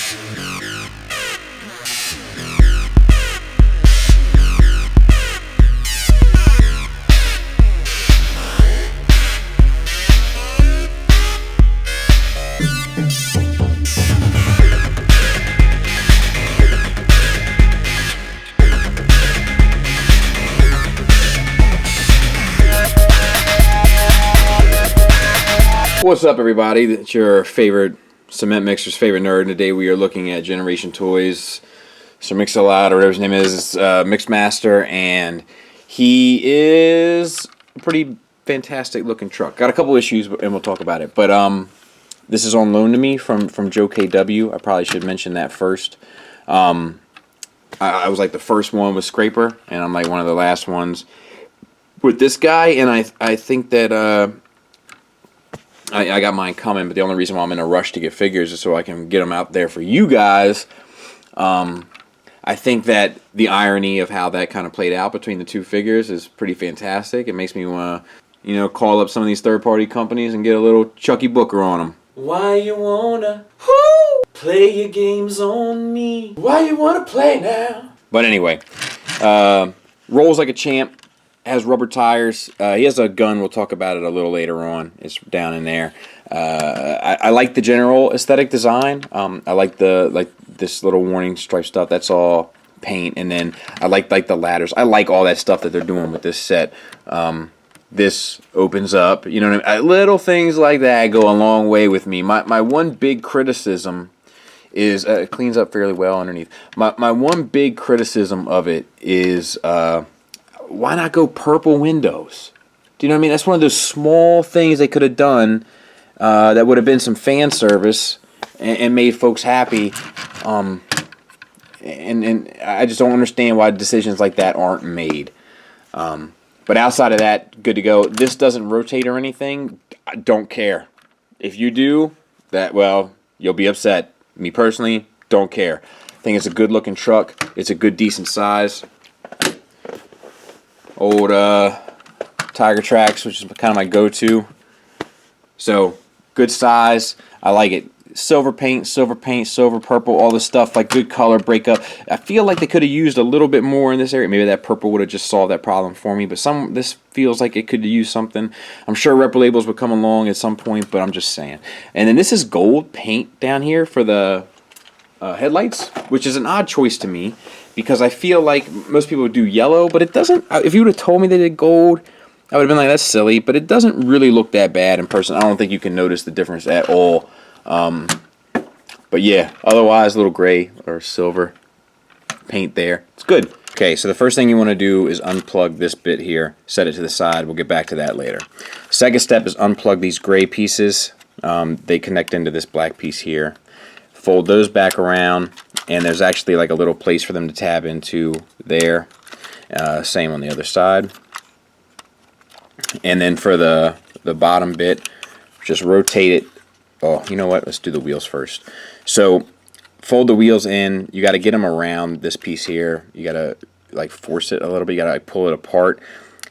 What's up, everybody? It's your favorite cement mixer's favorite nerd, and today we are looking at Generation Toys, Sir Mix-a-Lot, or whatever his name is, Mixmaster, and he is a pretty fantastic looking truck. Got a couple issues, and we'll talk about it, but this is on loan to me from Joe KW. I probably should mention that first. I was like the first one with Scraper, and I'm like one of the last ones with this guy, and I think that I got mine coming, but the only reason why I'm in a rush to get figures is so I can get them out there for you guys. I think that the irony of how that kind of played out between the two figures is pretty fantastic. It makes me want to, call up some of these third-party companies and get a little Chucky Booker on them. Why you wanna play your games on me? Why you wanna play now? But anyway, rolls like a champ. Has rubber tires. He has a gun. We'll talk about it a little later on. It's down in there. I like the general aesthetic design. I like this little warning stripe stuff. That's all paint. And then I like the ladders. I like all that stuff that they're doing with this set. This opens up. You know what I mean? Little things like that go a long way with me. My one big criticism is it cleans up fairly well underneath. My one big criticism of it is why not go purple windows? Do you know what I mean? That's one of those small things they could have done that would have been some fan service and made folks happy. And I just don't understand why decisions like that aren't made. But outside of that, good to go. This doesn't rotate or anything. I don't care. If you do, well, you'll be upset. Me personally, don't care. I think it's a good looking truck. It's a good, decent size. Old Tiger Tracks, which is kind of my go-to. So, good size. I like it. Silver paint, silver purple, all this stuff, like good color breakup. I feel like they could have used a little bit more in this area. Maybe that purple would have just solved that problem for me, but this feels like it could use something. I'm sure rep labels would come along at some point, but I'm just saying. And then this is gold paint down here for the headlights, which is an odd choice to me, because I feel like most people would do yellow, but it doesn't. If you would have told me they did gold, I would have been like, that's silly, but it doesn't really look that bad in person. I don't think you can notice the difference at all. But yeah, otherwise, a little gray or silver paint there. It's good. Okay, so the first thing you want to do is unplug this bit here, set it to the side. We'll get back to that later. Second step is unplug these gray pieces. They connect into this black piece here. Fold those back around, and there's actually like a little place for them to tab into there. Same on the other side. And then for the bottom bit, just rotate it. Oh, you know what? Let's do the wheels first. So fold the wheels in. You got to get them around this piece here. You got to like force it a little bit. You got to like pull it apart.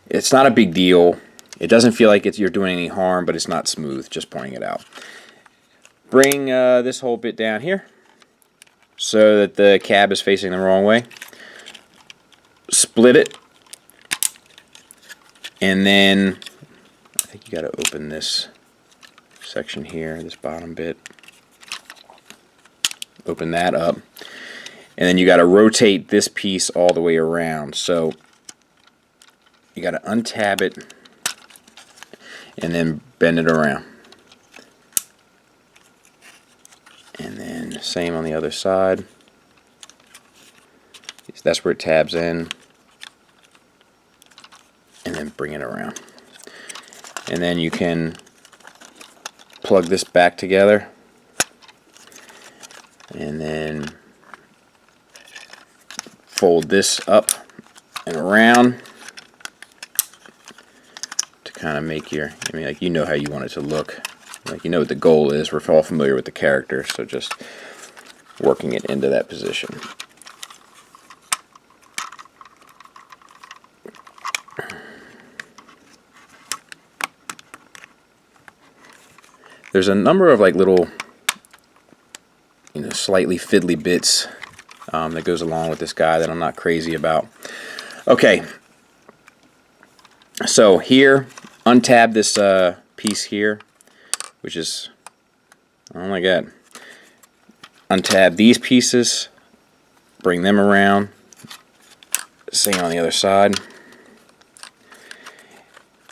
It's not a big deal. It doesn't feel like you're doing any harm, but it's not smooth. Just pointing it out. Bring this whole bit down here so that the cab is facing the wrong way. Split it, and then I think you got to open this section here, this bottom bit. Open that up, and then you got to rotate this piece all the way around. So you got to untab it and then bend it around. And then same on the other side. That's where it tabs in. And then bring it around. And then you can plug this back together. And then fold this up and around to kind of make your, like you know how you want it to look. Like you know what the goal is. We're all familiar with the character, so just working it into that position. There's a number of like little slightly fiddly bits that goes along with this guy that I'm not crazy about. Okay, so here, untab this piece here, which is, oh my god, untab these pieces, bring them around, same on the other side,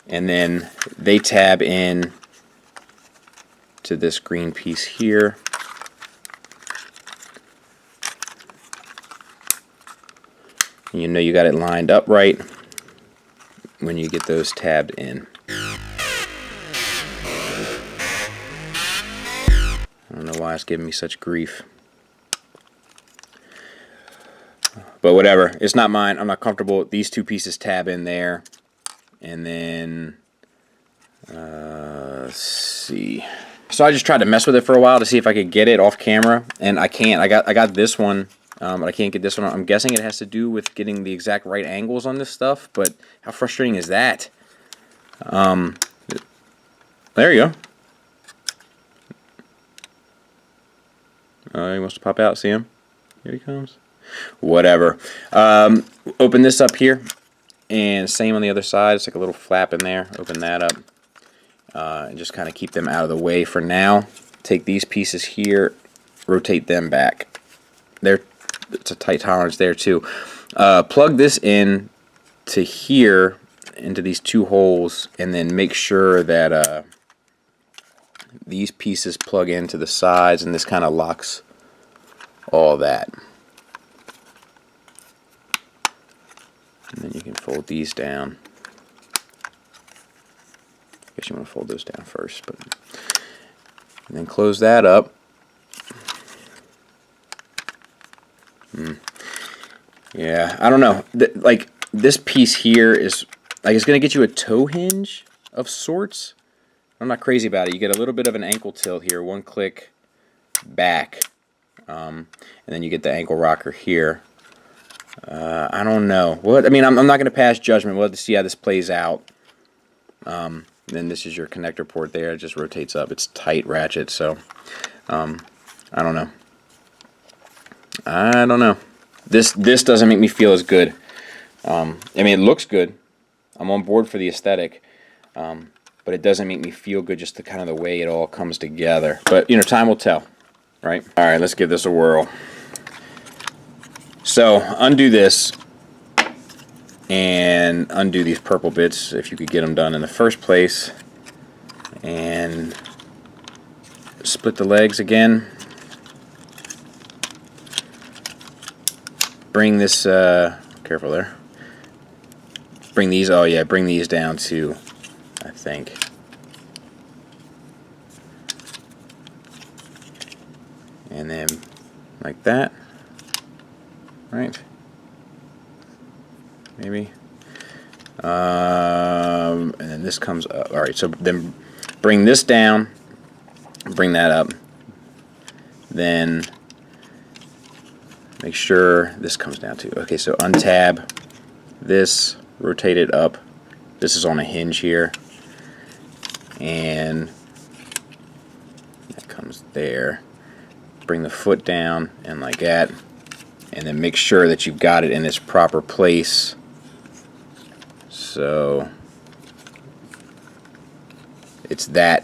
and then they tab in to this green piece here. And you know you got it lined up right when you get those tabbed in. I don't know why it's giving me such grief. But whatever, it's not mine. I'm not comfortable. These two pieces tab in there. And then, let's see. So I just tried to mess with it for a while to see if I could get it off camera. And I can't. I got this one, but I can't get this one. I'm guessing it has to do with getting the exact right angles on this stuff. But how frustrating is that? There you go. He wants to pop out. See him? Here he comes. Whatever. Open this up here, and same on the other side. It's like a little flap in there. Open that up, and just kind of keep them out of the way for now. Take these pieces here, rotate them back. It's a tight tolerance there too. Plug this in to here, into these two holes, and then make sure that these pieces plug into the sides, and this kind of locks all that. And then you can fold these down. I guess you want to fold those down first, but and then close that up. Yeah, I don't know. Like this piece here is like it's gonna get you a toe hinge of sorts. I'm not crazy about it. You get a little bit of an ankle tilt here, one click back, and then you get the ankle rocker here. I don't know. What I mean, I'm not going to pass judgment. We'll have to see how this plays out. Then this is your connector port there. It just rotates up. It's tight ratchet, so I don't know. I don't know. This doesn't make me feel as good. I mean, it looks good. I'm on board for the aesthetic, but it doesn't make me feel good. Just the kind of the way it all comes together. But you know, time will tell, right? All right, let's give this a whirl. So undo this and undo these purple bits if you could get them done in the first place, and split the legs again. Bring this, careful there. Bring these, oh yeah, bring these down too, I think. And then like that. Right, maybe, and then this comes up. All right, so then bring this down, bring that up, then make sure this comes down too. Okay, so untab this, rotate it up. This is on a hinge here, and that comes there. Bring the foot down and like that. And then make sure that you've got it in its proper place. So it's that,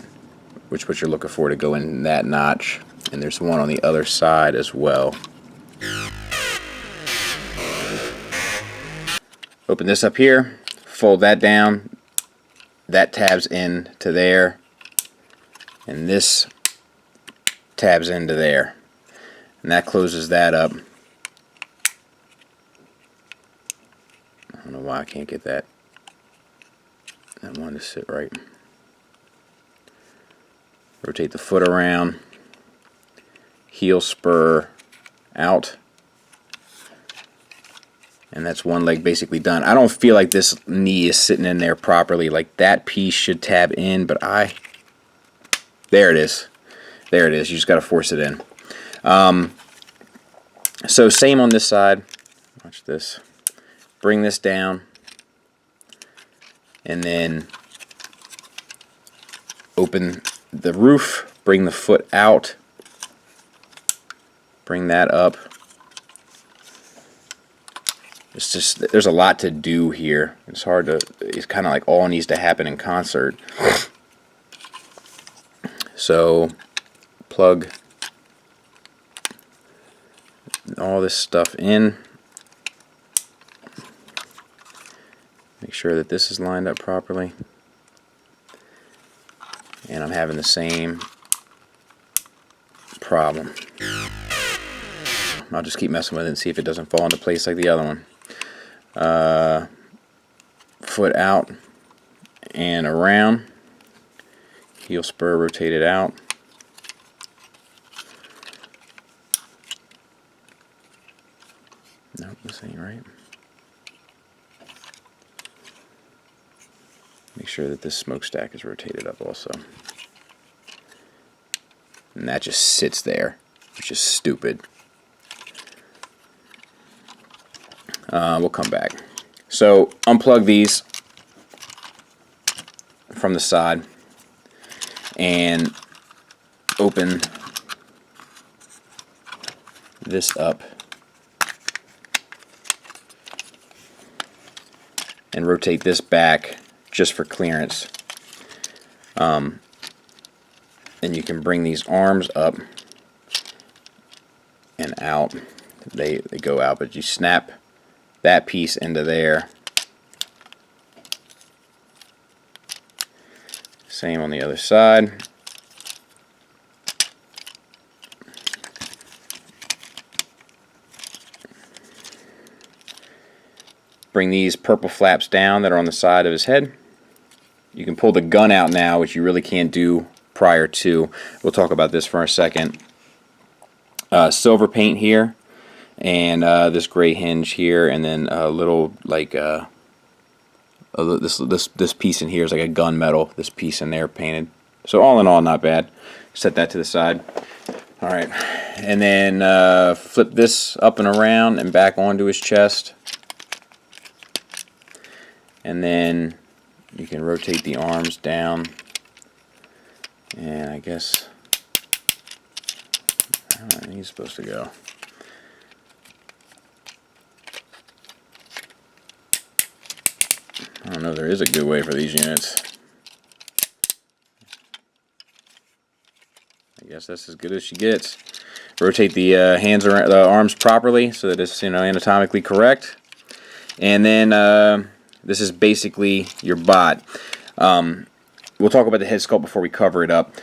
which what you're looking for to go in that notch. And there's one on the other side as well. Open this up here, fold that down. That tabs in to there. And this tabs into there. And that closes that up. I don't know why I can't get that one to sit right. Rotate the foot around, heel spur out, and that's one leg basically done. I don't feel like this knee is sitting in there properly. Like that piece should tab in, but there it is. There it is. You just got to force it in. So same on this side. Watch this. Bring this down, and then open the roof, bring the foot out, bring that up. It's just, there's a lot to do here. It's hard to, it's kind of like all needs to happen in concert. So plug all this stuff in. Make sure that this is lined up properly. And I'm having the same problem. I'll just keep messing with it and see if it doesn't fall into place like the other one. Foot out and around. Heel spur rotated out. Nope, this ain't right. Make sure that this smokestack is rotated up also. And that just sits there, which is stupid. We'll come back. So unplug these from the side and open this up and rotate this back just for clearance. And you can bring these arms up and out. They go out, but you snap that piece into there. Same on the other side. Bring these purple flaps down that are on the side of his head. You can pull the gun out now, which you really can't do prior to. We'll talk about this for a second. Silver paint here, and this gray hinge here, and then a little like this piece in here is like a gunmetal. This piece in there painted. So all in all, not bad. Set that to the side. All right, and then flip this up and around and back onto his chest, and then you can rotate the arms down. And I guess I don't know where he's supposed to go. I don't know if there is a good way for these units. I guess that's as good as she gets. Rotate the hands around the arms properly so that it's, you know, anatomically correct. And then this is basically your bot. We'll talk about the head sculpt before we cover it up.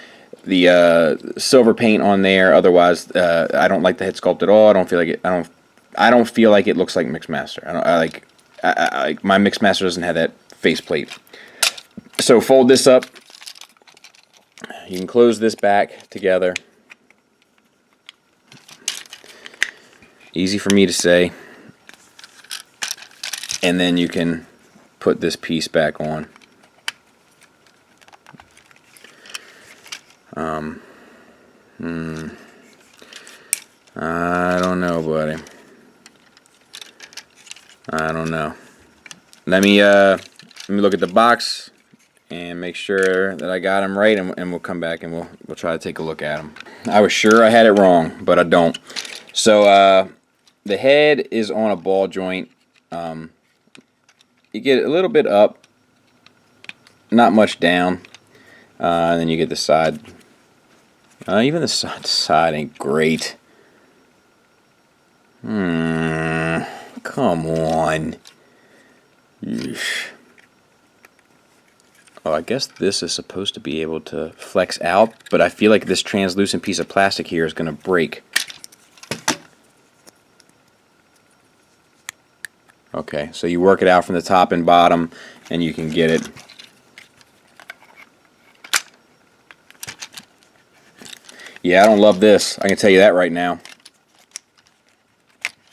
The silver paint on there. Otherwise, I don't like the head sculpt at all. I don't feel like it. I don't feel like it looks like Mixmaster. My Mixmaster doesn't have that faceplate. So fold this up. You can close this back together. Easy for me to say. And then you can put this piece back on. I don't know, buddy. I don't know. Let me look at the box and make sure that I got him right, and we'll come back and we'll try to take a look at him. I was sure I had it wrong, but I don't. So the head is on a ball joint. You get a little bit up, not much down, and then you get the side. Even the side ain't great. Come on. Eesh. Oh, I guess this is supposed to be able to flex out, but I feel like this translucent piece of plastic here is going to break. Okay, so you work it out from the top and bottom, and you can get it. Yeah, I don't love this. I can tell you that right now.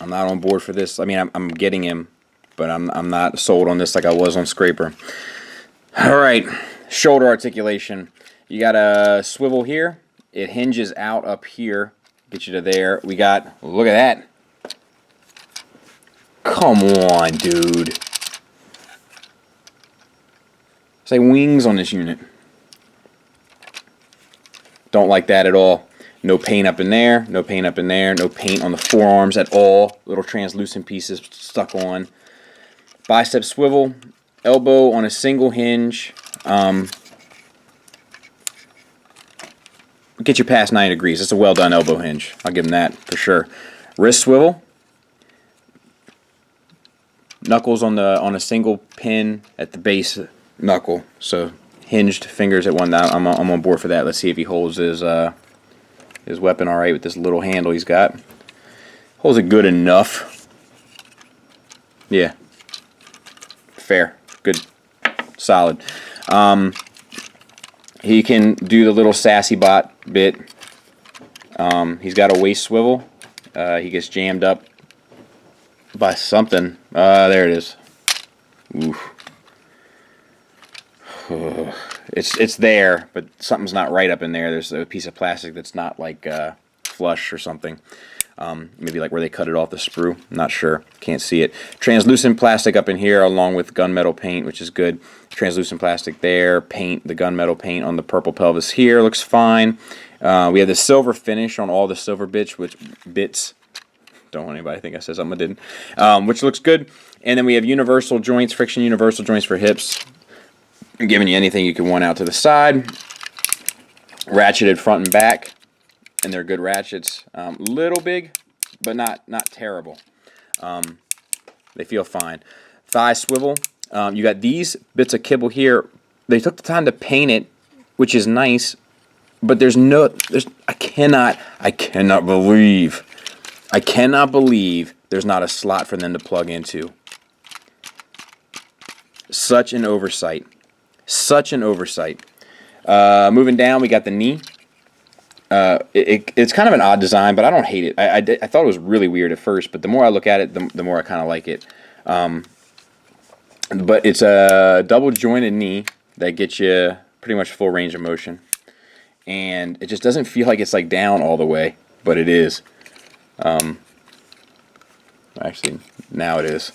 I'm not on board for this. I mean, I'm getting him, but I'm not sold on this like I was on Scraper. All right, shoulder articulation. You got a swivel here. It hinges out up here, get you to there. We got, look at that. Come on, dude. It's like wings on this unit. Don't like that at all. No paint up in there, no paint up in there, no paint on the forearms at all. Little translucent pieces stuck on. Bicep swivel, elbow on a single hinge. Get you past 90 degrees. It's a well done elbow hinge. I'll give him that for sure. Wrist swivel. Knuckles on a single pin at the base knuckle. So hinged fingers at one. I'm on board for that. Let's see if he holds his weapon all right with this little handle he's got. Holds it good enough. Yeah. Fair. Good. Solid. He can do the little sassy bot bit. He's got a waist swivel. He gets jammed up by something. There it is. Oof. It's there, but something's not right up in there. There's a piece of plastic that's not like flush or something. Maybe like where they cut it off the sprue. Not sure. Can't see it. Translucent plastic up in here along with gunmetal paint, which is good. Translucent plastic there. Paint, the gunmetal paint on the purple pelvis here. Looks fine. We have the silver finish on all the silver bits. Don't want anybody to think I said something I didn't. Which looks good. And then we have universal joints, friction universal joints for hips. I'm giving you anything you could want out to the side. Ratcheted front and back. And they're good ratchets. Little big, but not terrible. They feel fine. Thigh swivel. You got these bits of kibble here. They took the time to paint it, which is nice. But I cannot believe there's not a slot for them to plug into. Such an oversight. Such an oversight. Moving down, we got the knee. It's kind of an odd design, but I don't hate it. I thought it was really weird at first, but the more I look at it, the more I kind of like it. But it's a double jointed knee that gets you pretty much full range of motion. And it just doesn't feel like it's like down all the way, but it is. Actually, now it is.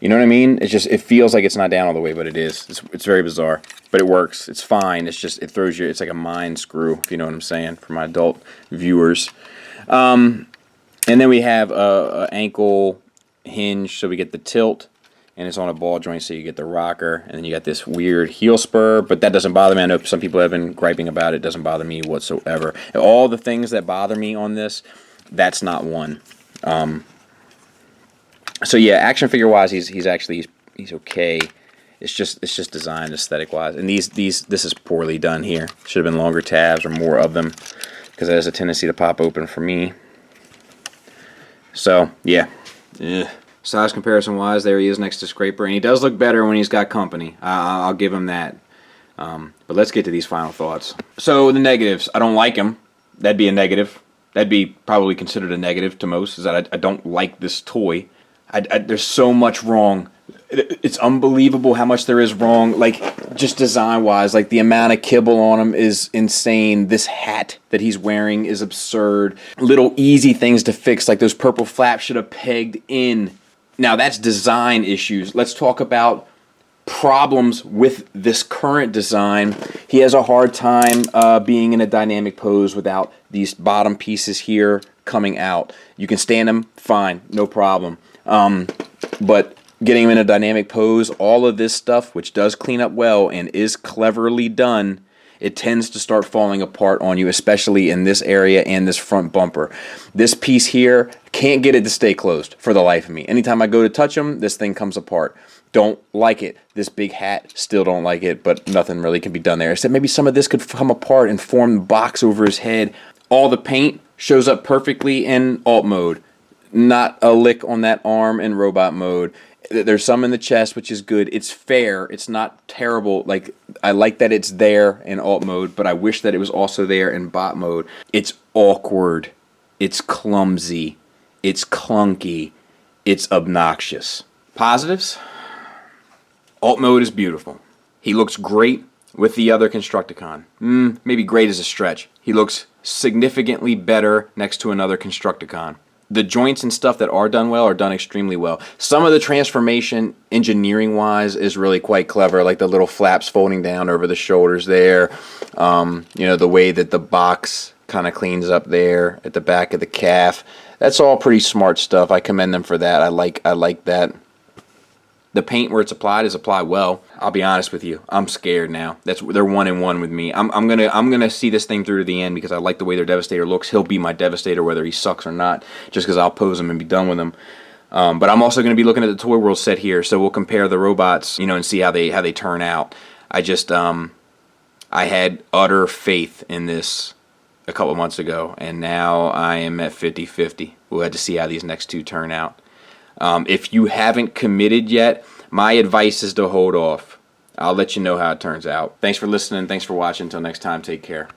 You know what I mean? It feels like it's not down all the way, but it is. It's very bizarre, but it works. It's fine. It throws you. It's like a mind screw, if you know what I'm saying, for my adult viewers. And then we have a ankle hinge, so we get the tilt, and it's on a ball joint, so you get the rocker, and then you got this weird heel spur, but that doesn't bother me. I know some people have been griping about it. It doesn't bother me whatsoever. And all the things that bother me on this, that's not one. So yeah, action figure wise, he's okay. It's just designed aesthetic wise, and this is poorly done here. Should have been longer tabs or more of them, because it has a tendency to pop open for me. So yeah, size comparison wise, there he is next to Scraper, and he does look better when he's got company. I'll give him that. But let's get to these final thoughts. So the negatives, I don't like him. That'd be a negative. That'd be probably considered a negative to most, is that I don't like this toy. There's so much wrong. It's unbelievable how much there is wrong, like just design-wise. Like the amount of kibble on him is insane. This hat that he's wearing is absurd. Little easy things to fix, like those purple flaps should have pegged in. Now that's design issues. Let's talk about problems with this current design. He has a hard time being in a dynamic pose without these bottom pieces here coming out. You can stand him, fine, no problem. But getting him in a dynamic pose, all of this stuff, which does clean up well and is cleverly done, it tends to start falling apart on you, especially in this area and this front bumper. This piece here, can't get it to stay closed for the life of me. Anytime I go to touch him, this thing comes apart. Don't like it. This big hat, still don't like it, but nothing really can be done there. Except maybe some of this could come apart and form the box over his head. All the paint shows up perfectly in alt mode. Not a lick on that arm in robot mode. There's some in the chest, which is good. It's fair. It's not terrible. Like, I like that it's there in alt mode, but I wish that it was also there in bot mode. It's awkward. It's clumsy. It's clunky. It's obnoxious. Positives? Alt mode is beautiful. He looks great with the other Constructicon. Maybe great is a stretch. He looks significantly better next to another Constructicon. The joints and stuff that are done well are done extremely well. Some of the transformation, engineering-wise, is really quite clever, like the little flaps folding down over the shoulders there. You know, the way that the box kind of cleans up there at the back of the calf. That's all pretty smart stuff. I commend them for that. I like that. The paint where it's applied is applied well. I'll be honest with you. I'm scared now. They're 1-1 with me. I'm gonna see this thing through to the end because I like the way their Devastator looks. He'll be my Devastator whether he sucks or not, just because I'll pose him and be done with him. But I'm also going to be looking at the Toy World set here, so we'll compare the robots, and see how they turn out. I just I had utter faith in this a couple of months ago, and now I am at 50-50. We'll have to see how these next two turn out. If you haven't committed yet, my advice is to hold off. I'll let you know how it turns out. Thanks for listening. Thanks for watching. Until next time, take care.